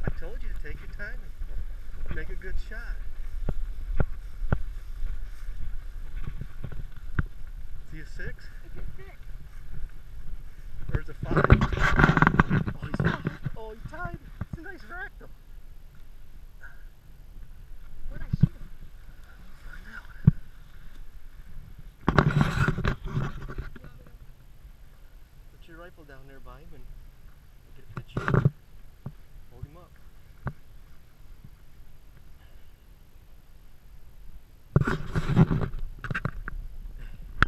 I told you to take your time and make a good shot. See a 6? It's a 6. Or is it 5?